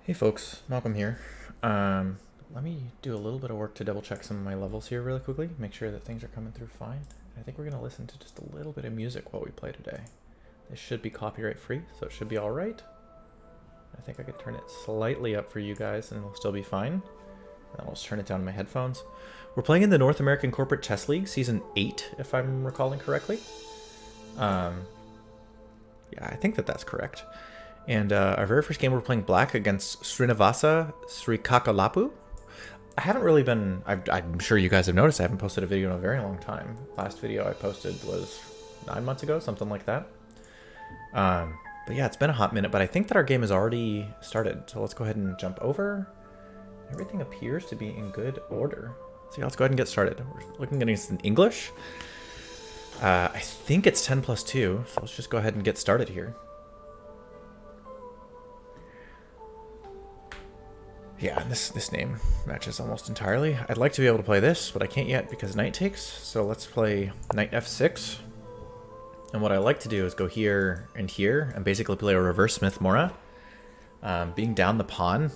Hey folks, Malcolm here. Let me do a little bit of work to double check some of my levels here really quickly, make sure that things are coming through fine. I think we're going to listen to just a little bit of music while we play today. This should be copyright free, so it should be alright. I think I could turn it slightly up for you guys and it'll still be fine. Then I'll just turn it down in my headphones. We're playing in the North American Corporate Chess League, Season 8, if I'm recalling correctly. Yeah, I think that's correct. And our very first game, we're playing black against Srinivasa Srikakalapu. I haven't really been, I'm sure you guys have noticed, I haven't posted a video in a very long time. Last video I posted was 9 months ago, something like that. But yeah, it's been a hot minute, but I think that our game has already started. So let's go ahead and jump over. Everything appears to be in good order. So yeah, let's go ahead and get started. We're looking at it in English. I think it's 10+2, so let's just go ahead and get started here. Yeah, and this name matches almost entirely. I'd like to be able to play this, but I can't yet because knight takes. So let's play knight f6. And what I like to do is go here and basically play a reverse Smith-Morra. Being down the pawn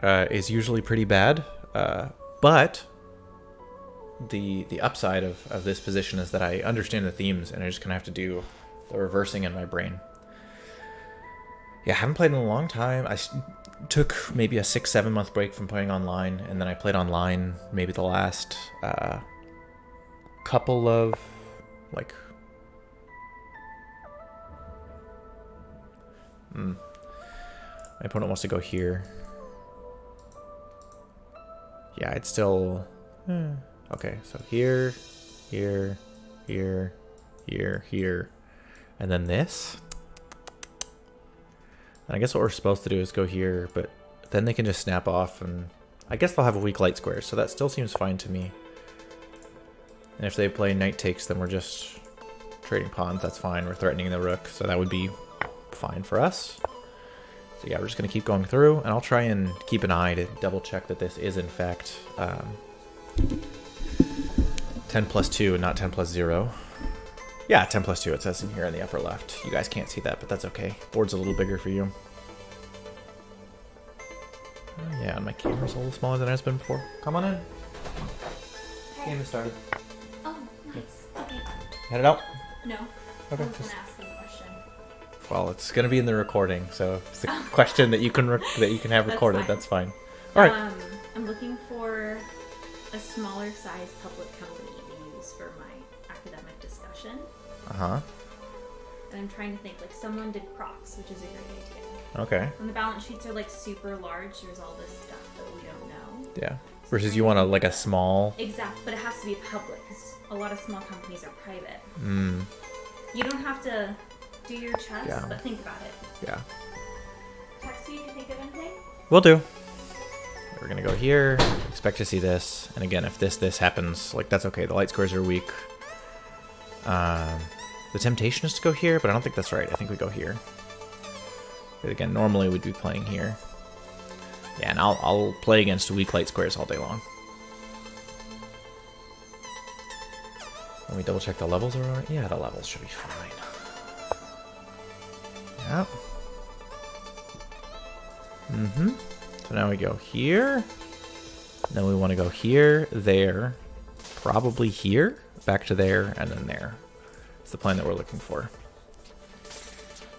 is usually pretty bad, but the upside of this position is that I understand the themes and I just kind of have to do the reversing in my brain. Yeah, I haven't played in a long time. I took maybe a 6-7 month break from playing online, and then I played online maybe the last couple of like my opponent wants to go here. Yeah, it's still okay, so here, here, here, here, here, and then this. And I guess what we're supposed to do is go here, but then they can just snap off, and I guess they'll have a weak light square, so that still seems fine to me. And if they play knight takes, then we're just trading pawns, that's fine. We're threatening the rook, so that would be fine for us. So yeah, we're just going to keep going through, and I'll try and keep an eye to double check that this is in fact 10+2 and not 10+0. Yeah, 10+2 it says in here in the upper left. You guys can't see that, but that's okay. Board's a little bigger for you. Oh, yeah, and my camera's a little smaller than it's been before. Come on in. Game has started. Oh, nice. Okay. Headed out? No. Okay. I was gonna ask you a question. Well, it's gonna be in the recording, so if it's a question that you can have recorded, that's fine. All right. I'm looking for a smaller size public company to use for my academic discussion. Uh-huh. And I'm trying to think, like, someone did Crocs, which is a great idea. Okay. And the balance sheets are, like, super large. There's all this stuff that we don't know. Yeah. Versus you want a small... Exactly, but it has to be public, because a lot of small companies are private. Mm. You don't have to do your chess, Yeah. but think about it. Yeah. Text me if you think of anything. Will do. We're gonna go here, expect to see this, and again, if this happens, like, that's okay. The light squares are weak. The temptation is to go here, but I don't think that's right. I think we go here. But again, normally we'd be playing here. Yeah, and I'll play against weak light squares all day long. Let me double check the levels are alright. Yeah, the levels should be fine. Yep. So now we go here. Then we want to go here, there, probably here, back to there, and then there. It's the plan that we're looking for.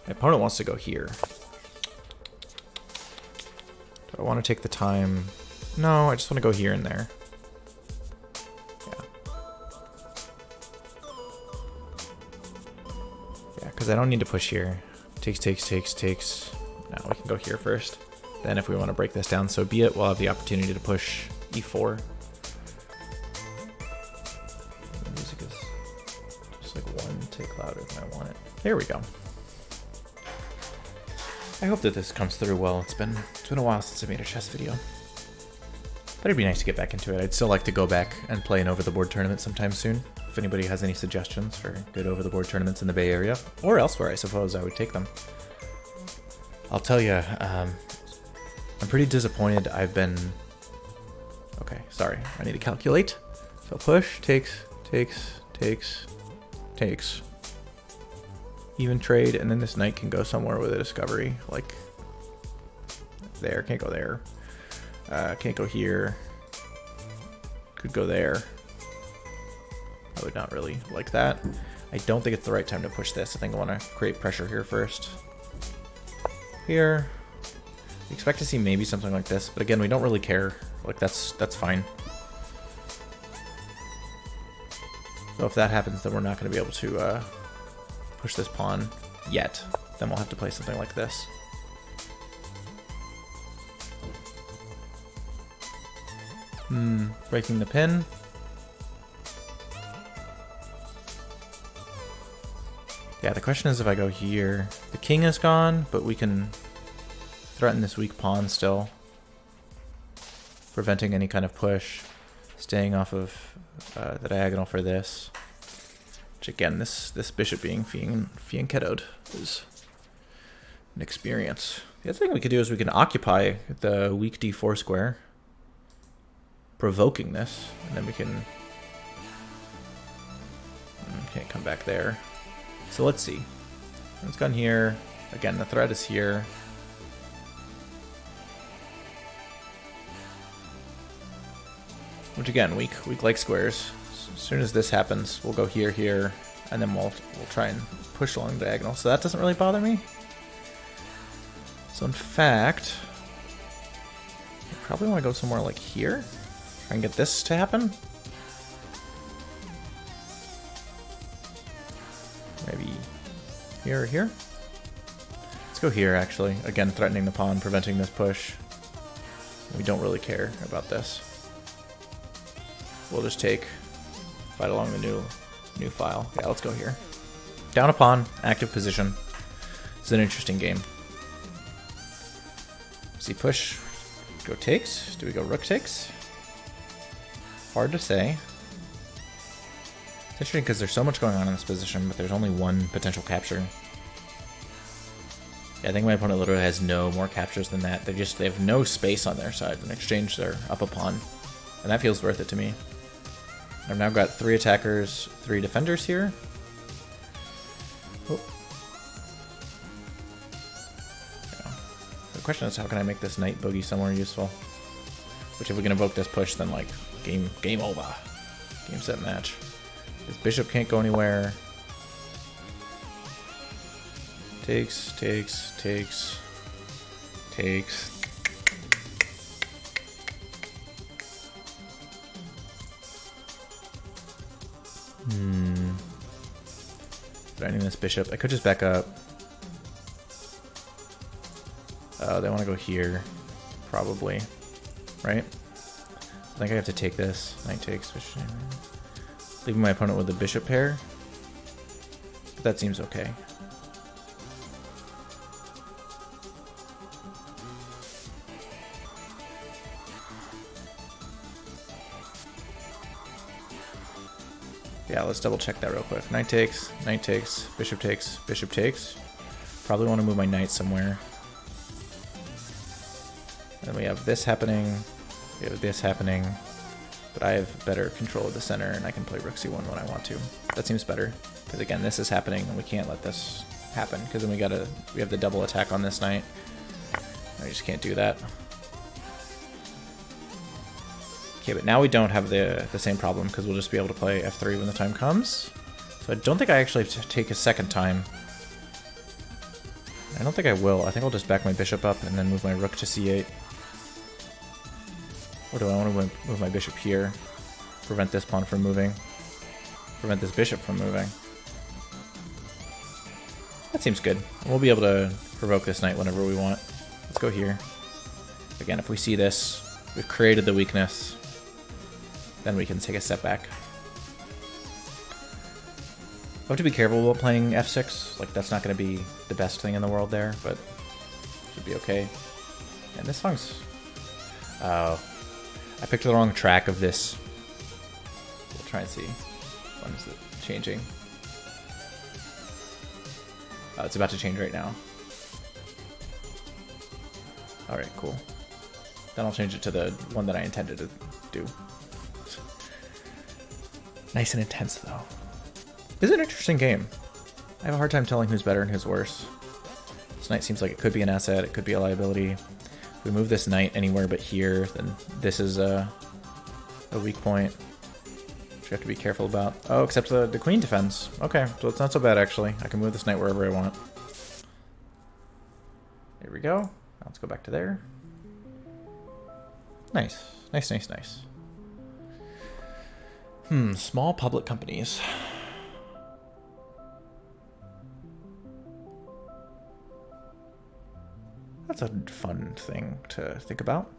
My opponent wants to go here. Do I want to take the time? No, I just want to go here and there. Yeah. Yeah, because I don't need to push here. Takes, takes, takes, takes. Now we can go here first. Then if we want to break this down, so be it. We'll have the opportunity to push e4. The music is just like one tick louder than I want it. There we go. I hope that this comes through well. It's been a while since I made a chess video. But it'd be nice to get back into it. I'd still like to go back and play an over-the-board tournament sometime soon. If anybody has any suggestions for good over-the-board tournaments in the Bay Area, or elsewhere, I suppose I would take them. I'll tell you, I'm pretty disappointed. I've been... Okay, sorry. I need to calculate. So push, takes, takes, takes, takes. Even trade, and then this knight can go somewhere with a discovery. Like, there. Can't go there. Can't go here. Could go there. I would not really like that. I don't think it's the right time to push this. I think I want to create pressure here first. Here. We expect to see maybe something like this, but again, we don't really care. Like, that's fine. So if that happens, then we're not going to be able to push this pawn yet. Then we'll have to play something like this. Breaking the pin. Yeah, the question is if I go here. The king is gone, but we can threaten this weak pawn still. Preventing any kind of push. Staying off of the diagonal for this. Which again, this bishop being fianchettoed is an experience. The other thing we could do is we can occupy the weak d4 square. Provoking this, and then we can... Can't come back there. So let's see. It's gone here. Again, the threat is here. Which again, weak like squares. As soon as this happens, we'll go here, here, and then we'll try and push along the diagonal. So that doesn't really bother me. So in fact, I probably want to go somewhere like here. Try and get this to happen. Maybe here or here. Let's go here, actually. Again, threatening the pawn, preventing this push. We don't really care about this. We'll just take, fight along the new file. Yeah, let's go here. Down a pawn, active position. It's an interesting game. Does he push? Go takes? Do we go rook takes? Hard to say. It's interesting because there's so much going on in this position, but there's only one potential capture. Yeah, I think my opponent literally has no more captures than that. They have no space on their side. In exchange, they're up a pawn. And that feels worth it to me. I've now got 3 attackers, 3 defenders here. Oh. Yeah. The question is, how can I make this knight boogie somewhere useful? Which, if we can evoke this push, then like game over. Game set match. This bishop can't go anywhere. Takes. Threatening this bishop. I could just back up. They want to go here. Probably. Right? I think I have to take this. Knight takes. Leaving my opponent with a bishop pair. But that seems okay. Yeah, let's double check that real quick. Knight takes, bishop takes, bishop takes. Probably want to move my knight somewhere. Then we have this happening. We have this happening. But I have better control of the center, and I can play rook c1 when I want to. That seems better. Because again, this is happening, and we can't let this happen. Because then we have the double attack on this knight. I just can't do that. Okay, but now we don't have the same problem, because we'll just be able to play f3 when the time comes. So I don't think I actually have to take a second time. I don't think I will. I think I'll just back my bishop up and then move my rook to c8. Or do I want to move my bishop here? Prevent this pawn from moving. Prevent this bishop from moving. That seems good. We'll be able to provoke this knight whenever we want. Let's go here. Again, if we see this, we've created the weakness. Then we can take a step back. I have to be careful about playing f6. Like, that's not going to be the best thing in the world there, but should be okay. And this song's... I picked the wrong track of this. We'll try and see. When is it changing? Oh, it's about to change right now. Alright, cool. Then I'll change it to the one that I intended to do. Nice and intense, though. This is an interesting game. I have a hard time telling who's better and who's worse. This knight seems like it could be an asset, it could be a liability. If we move this knight anywhere but here, then this is a weak point, which we have to be careful about. Oh, except the queen defends. Okay, so it's not so bad actually. I can move this knight wherever I want. There we go. Now let's go back to there. Nice. Nice, nice, nice. Small public companies. That's a fun thing to think about.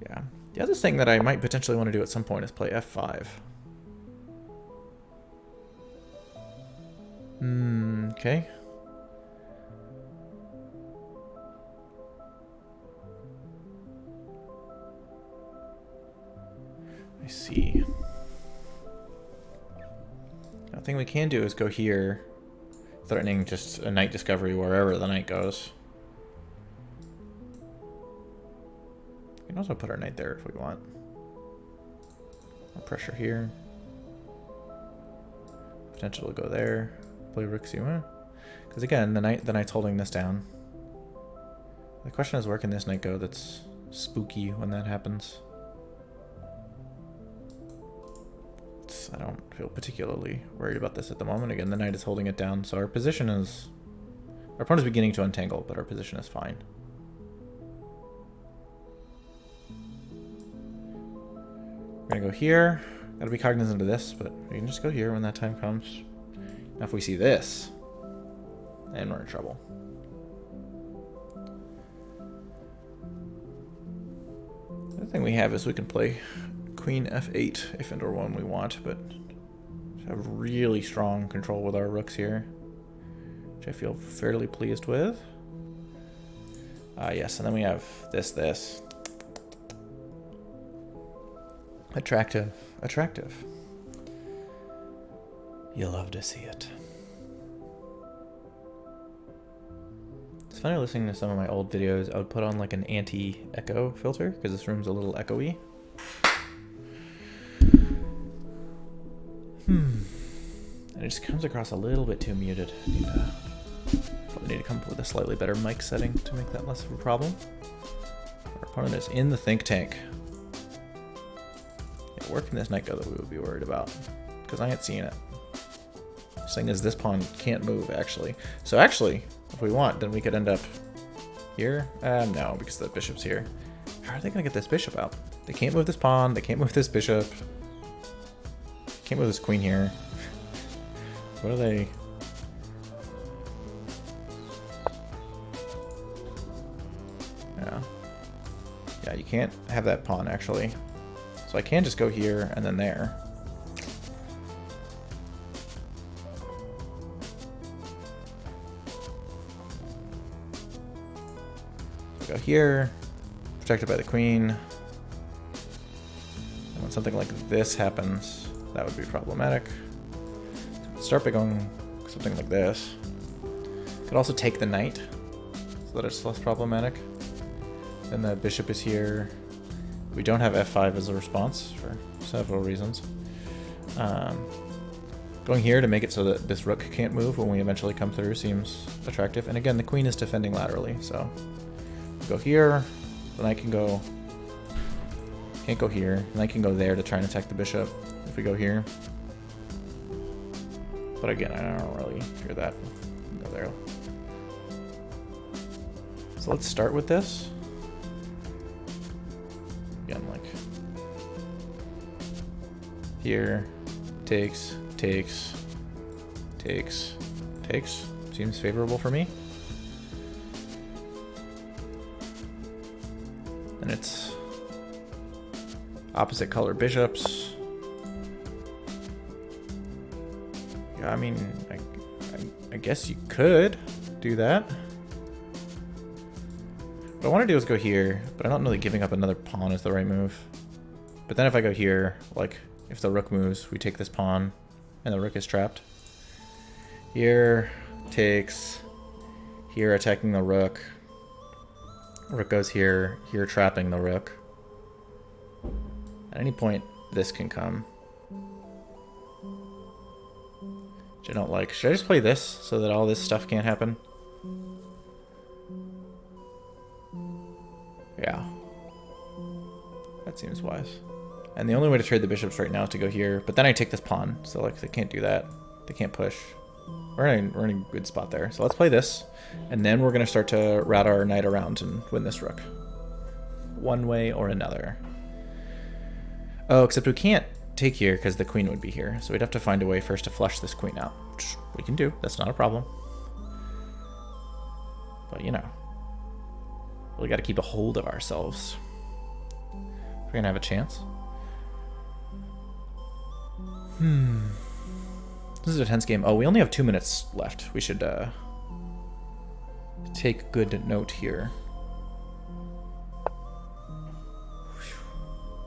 Yeah. The other thing that I might potentially want to do at some point is play f5. Okay. I see. The thing we can do is go here, threatening just a knight discovery wherever the knight goes. We can also put our knight there if we want. More pressure here. Potential to go there. Play rook c1. Because again, the knight's holding this down. The question is, where can this knight go that's spooky when that happens? I don't feel particularly worried about this at the moment. Again, the knight is holding it down, so our position is... Our opponent's beginning to untangle, but our position is fine. We're gonna go here. Gotta be cognizant of this, but we can just go here when that time comes. Now if we see this, then we're in trouble. The other thing we have is we can play Queen f8 if and or when we want, but have really strong control with our rooks here, which I feel fairly pleased with. Yes, and then we have this. Attractive, attractive. You love to see it. It's funny listening to some of my old videos. I would put on like an anti-echo filter because this room's a little echoey. And it just comes across a little bit too muted. Probably need to come up with a slightly better mic setting to make that less of a problem. Our opponent is in the think tank. Yeah, where can this knight go that we would be worried about? Because I ain't seeing it. The thing is, this pawn can't move, actually. So actually, if we want, then we could end up here. No, because the bishop's here. How are they going to get this bishop out? They can't move this pawn. They can't move this bishop. Can't move this queen here. What are they? Yeah. Yeah, you can't have that pawn, actually. So I can just go here and then there. Go here, protected by the queen. And when something like this happens, that would be problematic. Start by going something like this. Could also take the knight so that it's less problematic. Then the bishop is here. We don't have f5 as a response for several reasons. Going here to make it so that this rook can't move when we eventually come through seems attractive. And again, the queen is defending laterally, so go here. The knight can go. Can't go here. The knight can go there to try and attack the bishop if we go here. But again, I don't really fear that. Go there. So let's start with this. Again, like here, takes. Seems favorable for me. And it's opposite color bishops. Yeah, I mean, I guess you could do that. What I want to do is go here, but I don't know that giving up another pawn is the right move. But then if I go here, like, if the rook moves, we take this pawn, and the rook is trapped. Here, takes. Here, attacking the rook. Rook goes here, here trapping the rook. At any point, this can come. Which I don't like. Should I just play this so that all this stuff can't happen? Yeah. That seems wise. And the only way to trade the bishops right now is to go here. But then I take this pawn. So, like, they can't do that. They can't push. We're in a good spot there. So let's play this. And then we're going to start to route our knight around and win this rook. One way or another. Oh, except we can't take here because the queen would be here. So we'd have to find a way first to flush this queen out. Which we can do. That's not a problem. But, you know. We got to keep a hold of ourselves. We're going to have a chance. This is a tense game. Oh, we only have 2 minutes left. We should take good note here.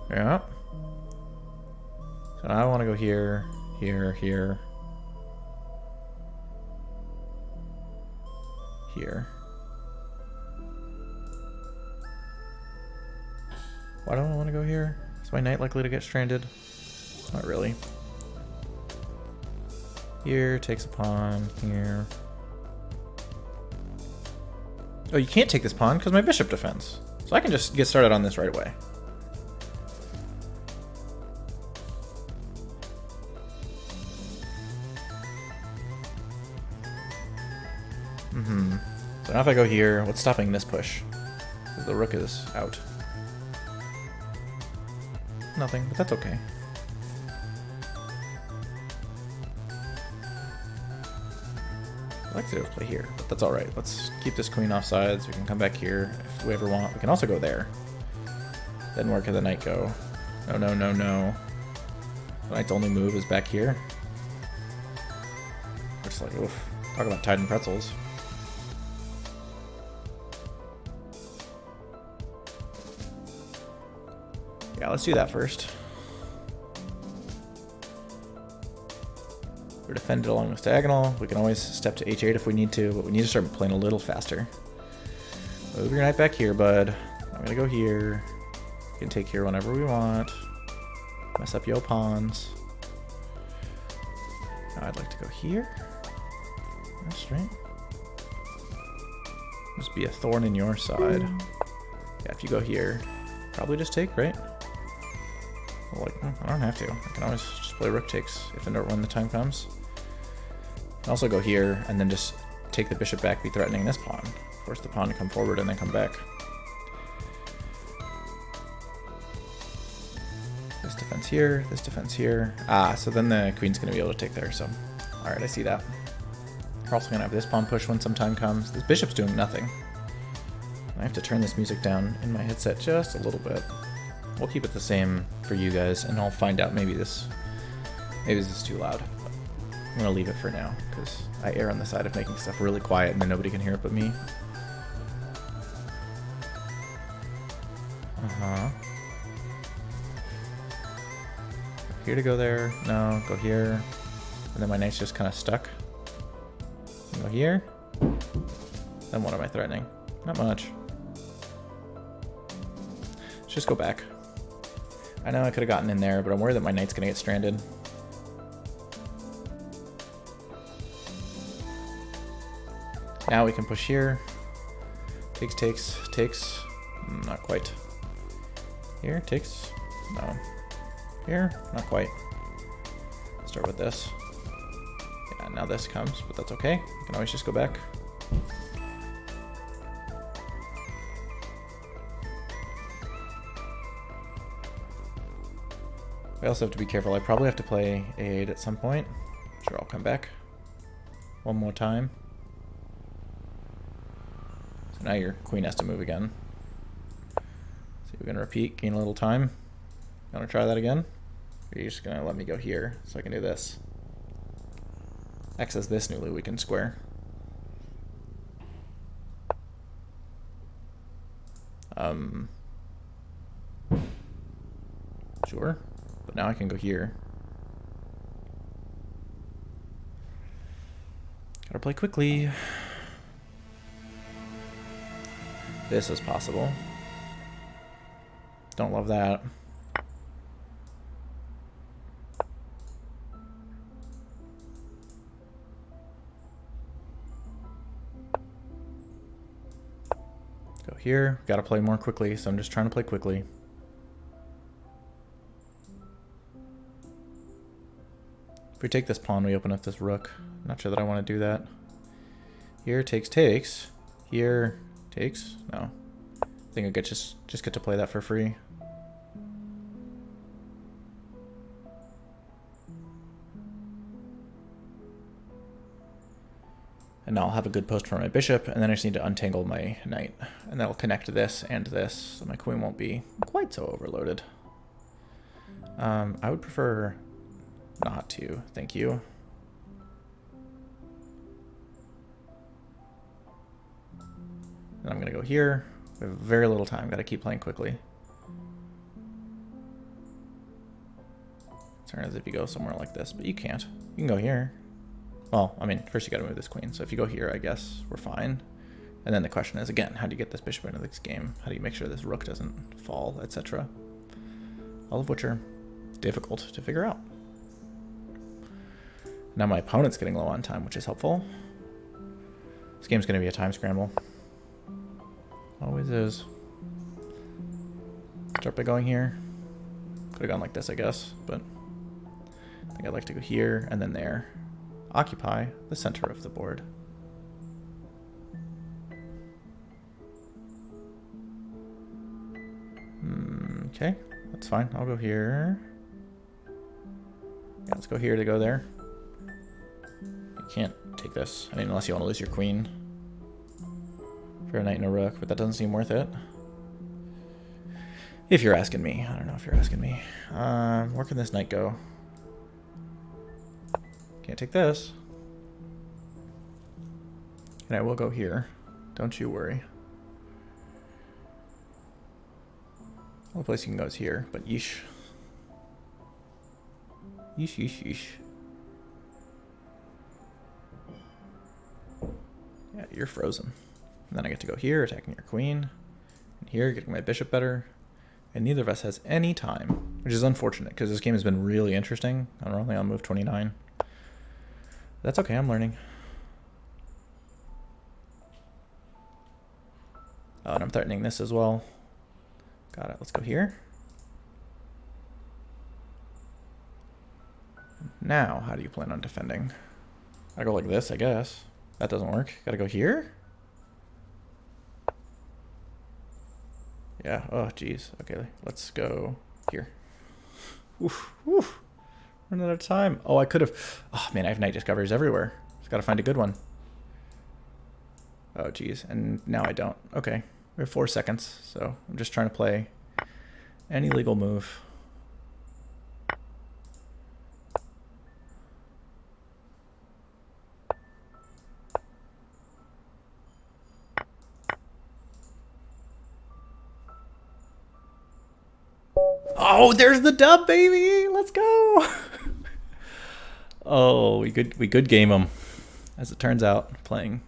Yeah. So I want to go here, here, here, here. Why don't I want to go here? Is my knight likely to get stranded? Not really. Here, takes a pawn, here. Oh, you can't take this pawn because my bishop defends. So I can just get started on this right away. So now if I go here, what's stopping this push? Because the rook is out. Nothing, but that's okay. I'd like to play here, but that's alright. Let's keep this queen off sides. We can come back here if we ever want. We can also go there. Then where can the knight go? No, no, no, no. The knight's only move is back here. Looks like, oof. Talk about tied in pretzels. Yeah, let's do that first. We're defended along this diagonal. We can always step to h8 if we need to, but we need to start playing a little faster. Move your knight back here, bud. I'm gonna go here. We can take here whenever we want. Mess up yo pawns. Now I'd like to go here. That's right. Just be a thorn in your side. Yeah, if you go here, probably just take, right? Well, like, I don't have to. I can always just play rook takes if and when the time comes. Also go here and then just take the bishop back, be threatening this pawn. Force the pawn to come forward and then come back. This defense here, this defense here. Ah, so then the queen's going to be able to take there, so... Alright, I see that. We're also going to have this pawn push when some time comes. This bishop's doing nothing. I have to turn this music down in my headset just a little bit. We'll keep it the same for you guys, and I'll find out maybe this is too loud. But I'm going to leave it for now, because I err on the side of making stuff really quiet and then nobody can hear it but me. Here to go there. No, go here. And then my knight's just kind of stuck. Go here. Then what am I threatening? Not much. Let's just go back. I know I could have gotten in there, but I'm worried that my knight's going to get stranded. Now we can push here. Takes, takes, takes. Not quite. Here, takes. No. Here, not quite. Start with this. Yeah, now this comes, but that's okay. You can always just go back. I also have to be careful. I probably have to play a8 at some point. Sure, I'll come back. One more time. So now your queen has to move again. So we're going to repeat, gain a little time. You want to try that again? Or are you just going to let me go here so I can do this? Access this newly weakened square. Sure. But now I can go here. Gotta play quickly. This is possible. Don't love that. Go here. Gotta play more quickly, so I'm just trying to play quickly. If we take this pawn, we open up this rook. Not sure that I want to do that. Here, takes. Here, takes. No. I think I get just get to play that for free. And now I'll have a good post for my bishop, and then I just need to untangle my knight. And that'll connect this and this, so my queen won't be quite so overloaded. I would prefer not to, thank you. And I'm gonna go here. We have very little time, gotta keep playing quickly. Turn as if you go somewhere like this, but you can't. You can go here. Well, I mean, first you gotta move this queen, so if you go here, I guess we're fine. And then the question is, again, how do you get this bishop into this game? How do you make sure this rook doesn't fall, etc.? All of which are difficult to figure out. Now my opponent's getting low on time, which is helpful. This game's going to be a time scramble. Always is. Start by going here. Could have gone like this, I guess, but I think I'd like to go here and then there. Occupy the center of the board. Okay, that's fine. I'll go here. Yeah, let's go here to go there. You can't take this. I mean, unless you want to lose your queen for a knight and a rook, but that doesn't seem worth it. If you're asking me. I don't know if you're asking me. Where can this knight go? Can't take this. And I will go here. Don't you worry. The only place you can go is here, but yeesh. Yeesh, yeesh, yeesh. Yeah, you're frozen. And then I get to go here, attacking your queen. And here, getting my bishop better. And neither of us has any time, which is unfortunate, because this game has been really interesting. I'm only on move 29. That's okay, I'm learning. Oh, and I'm threatening this as well. Got it, let's go here. Now, how do you plan on defending? I go like this, I guess. That doesn't work. Gotta go here? Yeah, oh geez. Okay, let's go here. Oof, oof. Running out of time. Oh, I could have. Oh man, I have knight discoveries everywhere. Just gotta find a good one. Oh geez, and now I don't. Okay, we have 4 seconds, so I'm just trying to play any legal move. Oh, there's the dub, baby! Let's go! Oh, we good game them. As it turns out, playing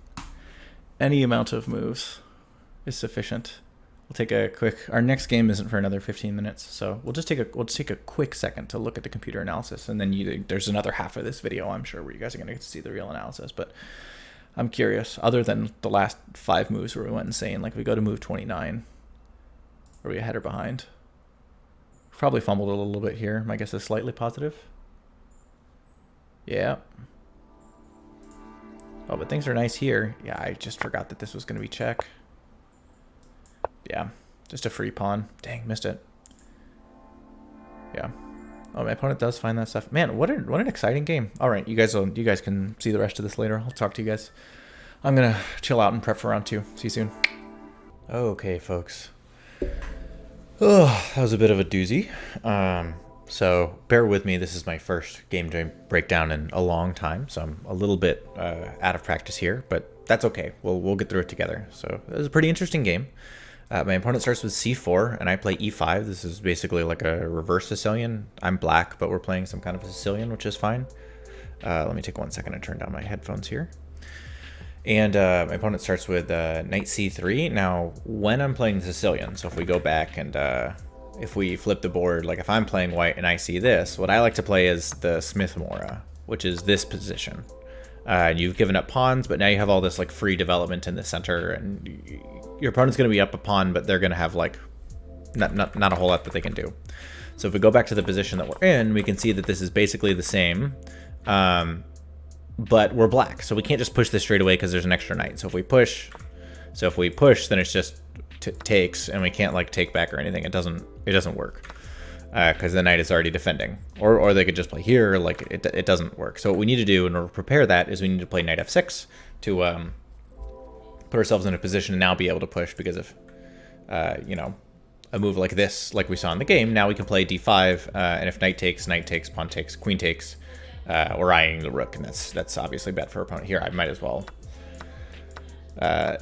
any amount of moves is sufficient. We'll take a quick. Our next game isn't for another 15 minutes, so we'll just take a quick second to look at the computer analysis, and then there's another half of this video, I'm sure, where you guys are going to get to see the real analysis. But I'm curious, other than the last 5 moves where we went insane, like we go to move 29, are we ahead or behind? Probably fumbled a little bit here. My guess is slightly positive. Yeah. Oh, but things are nice here. Yeah, I just forgot that this was going to be check. Yeah, just a free pawn. Dang, missed it. Yeah. Oh, my opponent does find that stuff. Man, what an exciting game. All right, you guys can see the rest of this later. I'll talk to you guys. I'm gonna chill out and prep for round 2. See you soon. Okay, folks. Oh, that was a bit of a doozy. So bear with me. This is my first game breakdown in a long time, so I'm a little bit out of practice here, but that's okay. We'll get through it together. So it was a pretty interesting game. My opponent starts with c4, and I play e5. This is basically like a reverse Sicilian. I'm black, but we're playing some kind of a Sicilian, which is fine. Let me take 1 second and turn down my headphones here. And my opponent starts with knight c3. Now, when I'm playing the Sicilian, so if we go back and if we flip the board, like if I'm playing white and I see this, what I like to play is the Smith-Morra, which is this position. You've given up pawns, but now you have all this like free development in the center, and your opponent's going to be up a pawn, but they're going to have like not a whole lot that they can do. So if we go back to the position that we're in, we can see that this is basically the same, but we're black, so we can't just push this straight away because there's an extra knight. So if we push, then it's just takes, and we can't like take back or anything. It doesn't work because the knight is already defending. Or they could just play here. Like it doesn't work. So what we need to do in order to prepare that is we need to play knight f6 to put ourselves in a position to now be able to push, because if a move like this, like we saw in the game, now we can play d5, and if knight takes, pawn takes, queen takes, we're eyeing the rook, and that's obviously bad for our opponent. Here, I might as well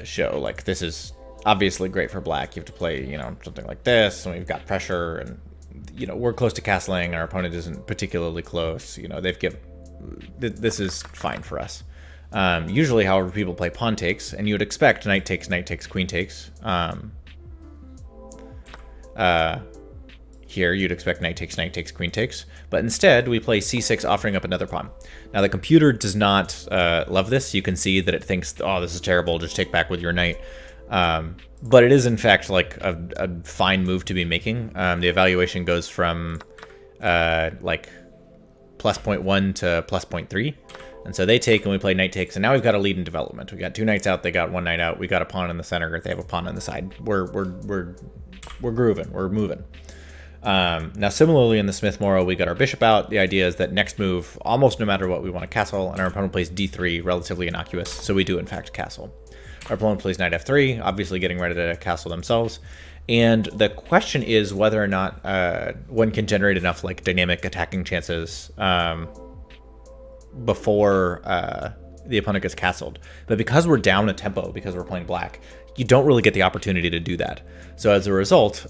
show, like, this is obviously great for black. You have to play, something like this, and we've got pressure, and, we're close to castling, and our opponent isn't particularly close. This is fine for us. Usually, however, people play pawn takes, and you would expect knight takes, queen takes. Here, you'd expect knight takes, queen takes, but instead we play c6, offering up another pawn. Now, the computer does not love this. You can see that it thinks, oh, this is terrible, just take back with your knight. But it is, in fact, like a fine move to be making. The evaluation goes from like plus 0.1 to plus 0.3. And so they take, and we play knight takes, and now we've got a lead in development. We got 2 knights out, they got 1 knight out. We got a pawn in the center, they have a pawn on the side. We're grooving, we're moving. Now, similarly in the Smith-Morra, we got our bishop out. The idea is that next move, almost no matter what, we want to castle, and our opponent plays d3, relatively innocuous, so we do in fact castle. Our opponent plays knight f3, obviously getting ready to castle themselves. And the question is whether or not one can generate enough like dynamic attacking chances before the opponent gets castled. But because we're down a tempo, because we're playing black, you don't really get the opportunity to do that. So as a result,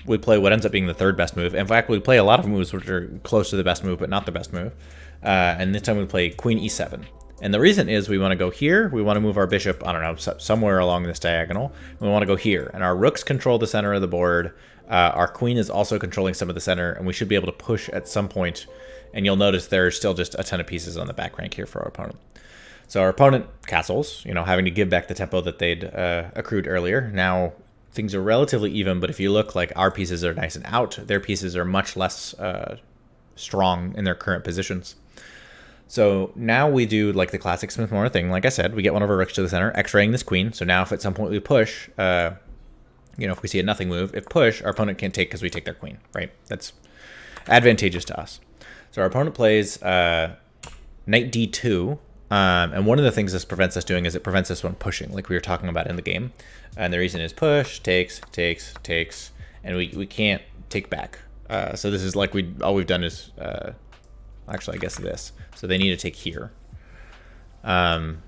we play what ends up being the third best move. In fact, we play a lot of moves which are close to the best move, but not the best move. And this time we play queen e7. And the reason is we want to go here. We want to move our bishop, I don't know, somewhere along this diagonal. We want to go here. And our rooks control the center of the board. Our queen is also controlling some of the center, and we should be able to push at some point. And you'll notice there's still just a ton of pieces on the back rank here for our opponent. So our opponent castles, having to give back the tempo that they'd accrued earlier. Now things are relatively even, but if you look, like, our pieces are nice and out. Their pieces are much less strong in their current positions. So now we do like the classic Smith-Morra thing. Like I said, we get one of our rooks to the center, x-raying this queen. So now if at some point we push, if we see a nothing move, if push, our opponent can't take because we take their queen, right? That's advantageous to us. So our opponent plays knight d2. And one of the things this prevents us doing is it prevents us from pushing, like we were talking about in the game. And the reason is push, takes, and we can't take back. So this is like all we've done is... actually, I guess this. So they need to take here. And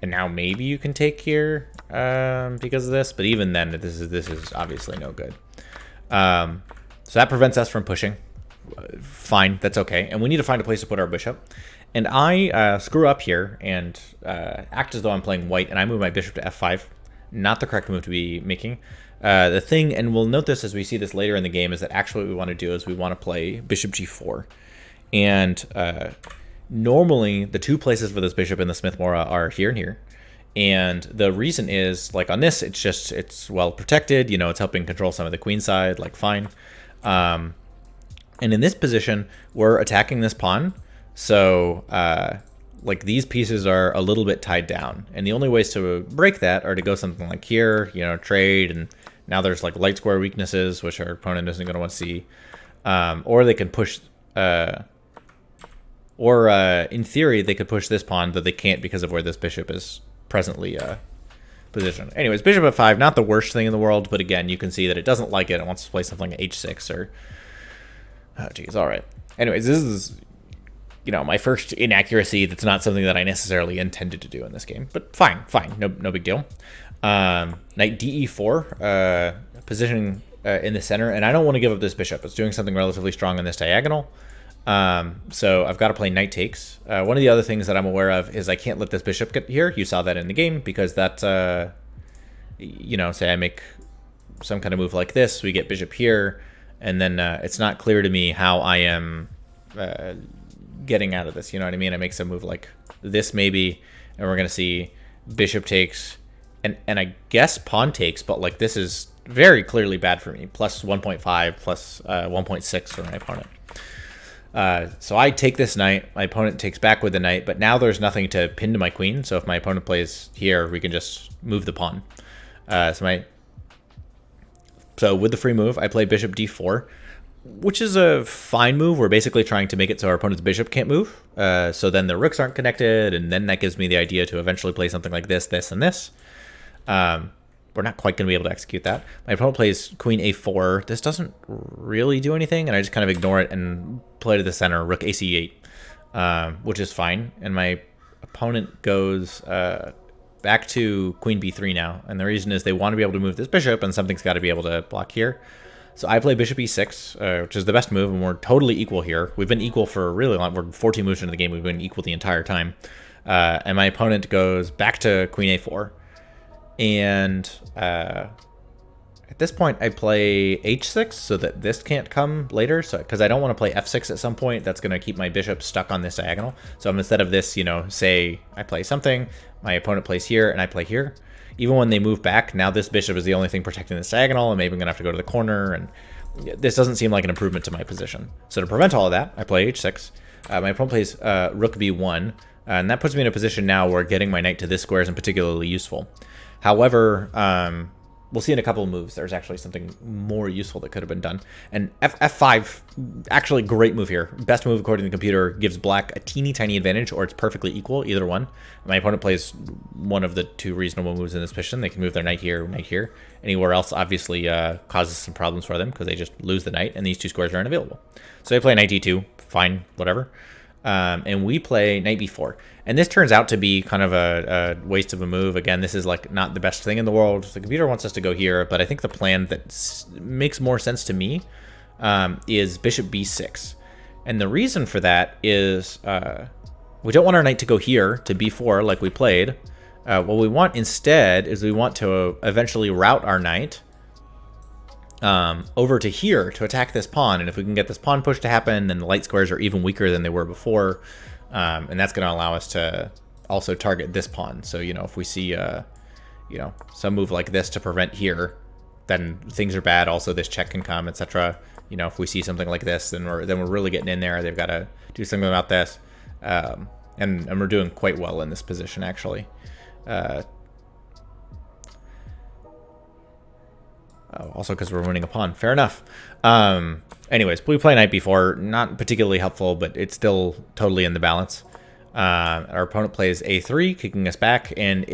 now maybe you can take here because of this. But even then, this is obviously no good. So that prevents us from pushing. Fine, that's okay. And we need to find a place to put our bishop. And I screw up here and act as though I'm playing white. And I move my bishop to f5. Not the correct move to be making. The thing, and we'll note this as we see this later in the game, is that actually what we want to do is we want to play bishop g4. And normally the two places for this bishop in the Smith-Morra are here and here. And the reason is, like on this, it's well protected. It's helping control some of the queen side, like fine. And in this position, we're attacking this pawn. So like these pieces are a little bit tied down. And the only ways to break that are to go something like here, trade, and now there's like light square weaknesses, which our opponent isn't going to want to see. Or they can push, in theory, they could push this pawn, but they can't because of where this bishop is presently positioned. Anyways, bishop f5, not the worst thing in the world, but again, you can see that it doesn't like it. It wants to play something like h6 or... Oh, geez, all right. Anyways, this is... my first inaccuracy. That's not something that I necessarily intended to do in this game, but fine, no big deal. Knight de4, positioning in the center, and I don't want to give up this bishop. It's doing something relatively strong in this diagonal, so I've got to play knight takes. One of the other things that I'm aware of is I can't let this bishop get here. You saw that in the game, because that, say I make some kind of move like this, we get bishop here, and then it's not clear to me how I am getting out of this. You know what I mean? I make some move like this maybe, and we're gonna see bishop takes, and I guess pawn takes, but like this is very clearly bad for me. Plus 1.5, plus 1.6 for my opponent. So I take this knight. My opponent takes back with the knight, but now there's nothing to pin to my queen. So if my opponent plays here, we can just move the pawn. So with the free move, I play bishop d4, which is a fine move. We're basically trying to make it so our opponent's bishop can't move. So then the rooks aren't connected, and then that gives me the idea to eventually play something like this, this, and this. We're not quite going to be able to execute that. My opponent plays queen a4. This doesn't really do anything, and I just kind of ignore it and play to the center, rook ac8, which is fine. And my opponent goes back to queen b3 now, and the reason is they want to be able to move this bishop, and something's got to be able to block here. So I play bishop e6, which is the best move, and we're totally equal here. We've been equal for a really long. We're 14 moves into the game. We've been equal the entire time. And my opponent goes back to queen a4. And at this point, I play h6 so that this can't come later. So because I don't want to play f6 at some point, that's going to keep my bishop stuck on this diagonal. So instead of this, you know, say I play something, my opponent plays here, and I play here. Even when they move back, now this bishop is the only thing protecting this diagonal, and maybe I'm going to have to go to the corner, and this doesn't seem like an improvement to my position. So to prevent all of that, I play h6. My opponent plays rook b1, and that puts me in a position now where getting my knight to this square isn't particularly useful. However, we'll see in a couple of moves there's actually something more useful that could have been done. And f5, actually great move here. Best move according to the computer, gives black a teeny tiny advantage, or it's perfectly equal, either one. My opponent plays one of the two reasonable moves in this position. They can move their knight here. Anywhere else obviously causes some problems for them because they just lose the knight, and these two squares are unavailable. So they play knight d2, fine, whatever. And we play knight b4. And this turns out to be kind of a waste of a move. Again, this is like not the best thing in the world. The computer wants us to go here, but I think the plan that makes more sense to me is bishop b6. And the reason for that is we don't want our knight to go here to b4 like we played. What we want instead is we want to eventually route our knight over to here to attack this pawn. And if we can get this pawn push to happen, then the light squares are even weaker than they were before. And that's going to allow us to also target this pawn. So, you know, if we see, you know, some move like this to prevent here, then things are bad. Also, this check can come, etc. You know, if we see something like this, then we're really getting in there. They've got to do something about this. And we're doing quite well in this position, actually. Also because we're winning a pawn. Fair enough. Anyways, we play knight b4. Not particularly helpful, but it's still totally in the balance. Our opponent plays a3, kicking us back, and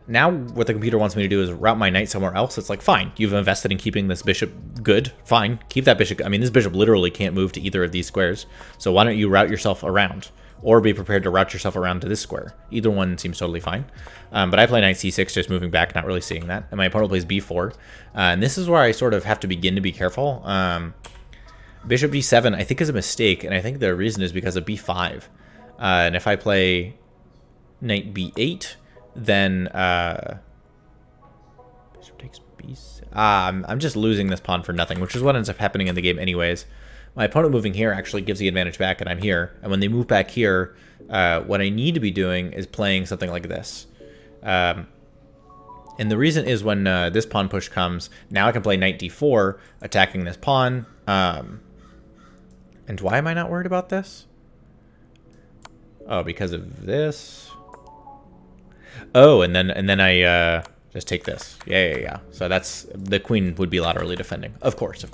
now what the computer wants me to do is route my knight somewhere else. It's like, fine, you've invested in keeping this bishop good. Fine, keep that bishop. I mean, this bishop literally can't move to either of these squares. So why don't you route yourself around? Or be prepared to route yourself around to this square. Either one seems totally fine. But I play knight c6, just moving back, not really seeing that. And my opponent plays b4. And this is where I sort of have to begin to be careful. Bishop d7, I think, is a mistake. And I think the reason is because of b5. And if I play knight b8, then bishop takes b6. I'm just losing this pawn for nothing, which is what ends up happening in the game anyways. My opponent moving here actually gives the advantage back, and I'm here. And when they move back here, what I need to be doing is playing something like this. And the reason is when this pawn push comes, now I can play knight d4, attacking this pawn. And why am I not worried about this? Oh, because of this. Oh, and then I just take this. Yeah. So that's, the queen would be laterally defending. Of course.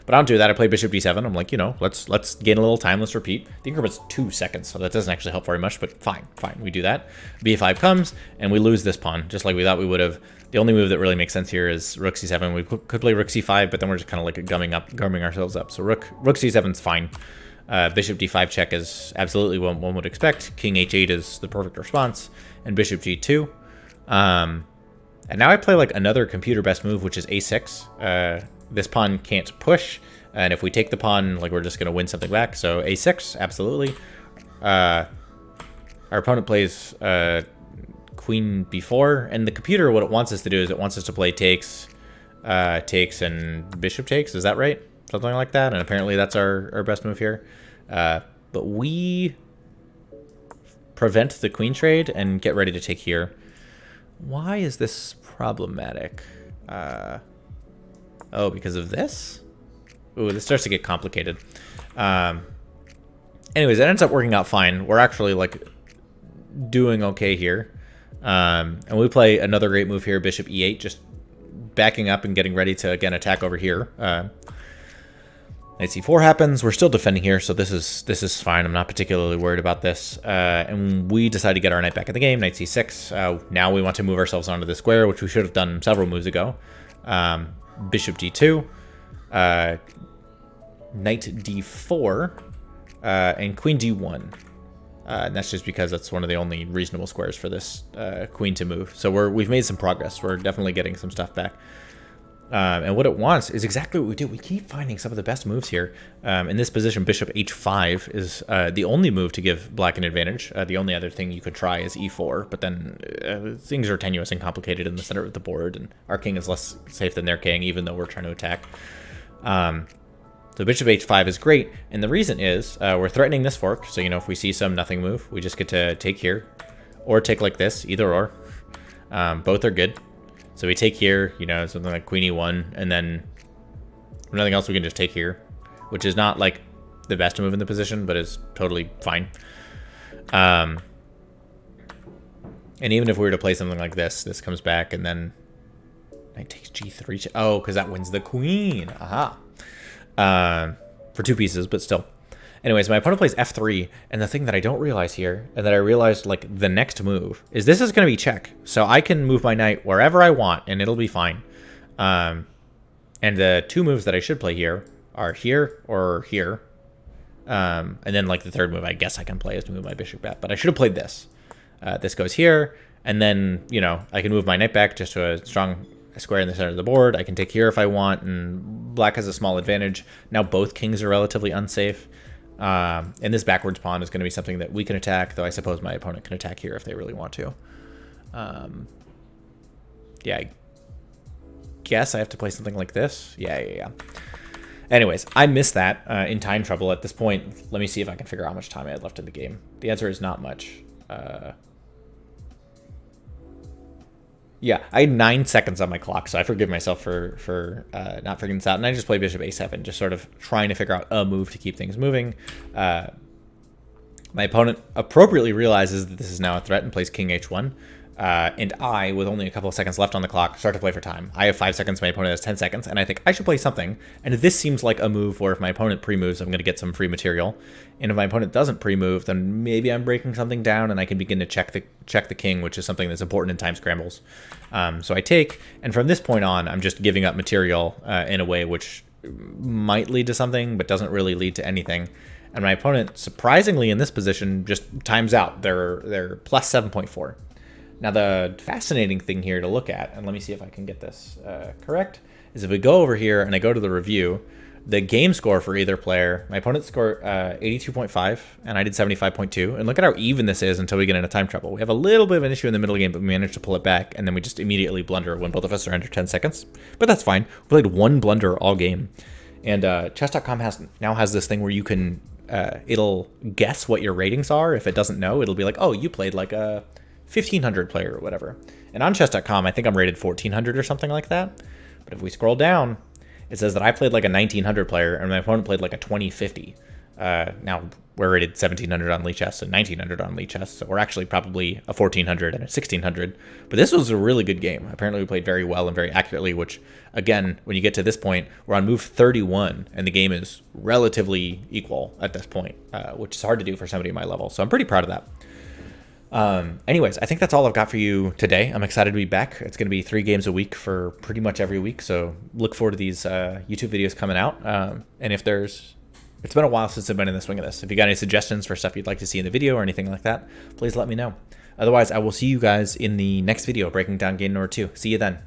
But I don't do that. I play bishop d7. I'm like, you know, let's gain a little time. Let's repeat. The increment's 2 seconds, so that doesn't actually help very much, but fine. We do that. b5 comes, and we lose this pawn, just like we thought we would have. The only move that really makes sense here is rook c7. We could play rook c5, but then we're just kind of like gumming ourselves up. So rook c7 is fine. Bishop d5 check is absolutely what one would expect. King h8 is the perfect response, and bishop g2. And now I play like another computer best move, which is a6. This pawn can't push, and if we take the pawn, like, we're just going to win something back. So a6, absolutely. Our opponent plays queen b4, and the computer, what it wants us to do is it wants us to play takes, and bishop takes. Is that right? Something like that. And apparently that's our best move here. but we prevent the queen trade and get ready to take here. Why is this problematic? Oh, because of this? Ooh, this starts to get complicated. Anyways, it ends up working out fine. We're actually, like, doing okay here. And we play another great move here, bishop e8, just backing up and getting ready to, again, attack over here. Knight c4 happens. We're still defending here, so this is fine. I'm not particularly worried about this. And we decide to get our knight back in the game. Knight c6. Now we want to move ourselves onto the square, which we should have done several moves ago. Bishop d2. Knight d4. And queen d1. And that's just because that's one of the only reasonable squares for this queen to move. So we've made some progress. We're definitely getting some stuff back. And what it wants is exactly what we do. We keep finding some of the best moves here. In this position, bishop h5 is the only move to give black an advantage. The only other thing you could try is e4, but then things are tenuous and complicated in the center of the board, and our king is less safe than their king, even though we're trying to attack. So bishop h5 is great, and the reason is we're threatening this fork, so, you know, if we see some nothing move, we just get to take here, or take like this, either or. Both are good. So we take here, you know, something like queen e1, and then nothing else we can just take here, which is not, like, the best move in the position, but is totally fine. And even if we were to play something like this, this comes back, and then knight takes g3. Oh, because that wins the queen. Aha. For two pieces, but still. Anyways, my opponent plays f3, and the thing that I don't realize here, and that I realized, like, the next move, is this is going to be check. So I can move my knight wherever I want, and it'll be fine. And the two moves that I should play here are here or here. And then, like, the third move I guess I can play is to move my bishop back. But I should have played this. This goes here, and then, you know, I can move my knight back just to a strong square in the center of the board. I can take here if I want, and black has a small advantage. Now both kings are relatively unsafe. And this backwards pawn is going to be something that we can attack, though I suppose my opponent can attack here if they really want to. Yeah, I guess I have to play something like this. Yeah. Anyways, I missed that in time trouble. At this point, let me see if I can figure out how much time I had left in the game. The answer is not much. Yeah, I had 9 seconds on my clock, so I forgive myself for not figuring this out. And I just play bishop a7, just sort of trying to figure out a move to keep things moving. My opponent appropriately realizes that this is now a threat and plays king h1. And I, with only a couple of seconds left on the clock, start to play for time. I have 5 seconds, my opponent has 10 seconds, and I think I should play something. And this seems like a move where if my opponent pre-moves, I'm going to get some free material. And if my opponent doesn't pre-move, then maybe I'm breaking something down, and I can begin to check the king, which is something that's important in time scrambles. So I take, and from this point on, I'm just giving up material in a way which might lead to something, but doesn't really lead to anything. And my opponent, surprisingly in this position, just times out. They're plus 7.4. Now, the fascinating thing here to look at, and let me see if I can get this correct, is if we go over here and I go to the review, the game score for either player, my opponent scored 82.5, and I did 75.2. And look at how even this is until we get into time trouble. We have a little bit of an issue in the middle game, but we managed to pull it back, and then we just immediately blunder when both of us are under 10 seconds. But that's fine. We played one blunder all game. And chess.com now has this thing where you can, it'll guess what your ratings are. If it doesn't know, it'll be like, oh, you played like a 1500 player or whatever. And on chess.com, I think I'm rated 1400 or something like that. But if we scroll down, it says that I played like a 1900 player and my opponent played like a 2050. Now we're rated 1700 on Lee Chess and 1900 on Lee Chess, so we're actually probably a 1400 and a 1600. But this was a really good game. Apparently we played very well and very accurately, which again, when you get to this point, we're on move 31 and the game is relatively equal at this point, which is hard to do for somebody at my level. So I'm pretty proud of that. Anyways, I think that's all I've got for you today. I'm excited to be back. It's going to be 3 games a week for pretty much every week. So look forward to these YouTube videos coming out. And if it's been a while since I've been in the swing of this. If you got any suggestions for stuff you'd like to see in the video or anything like that, please let me know. Otherwise, I will see you guys in the next video breaking down game number 2. See you then.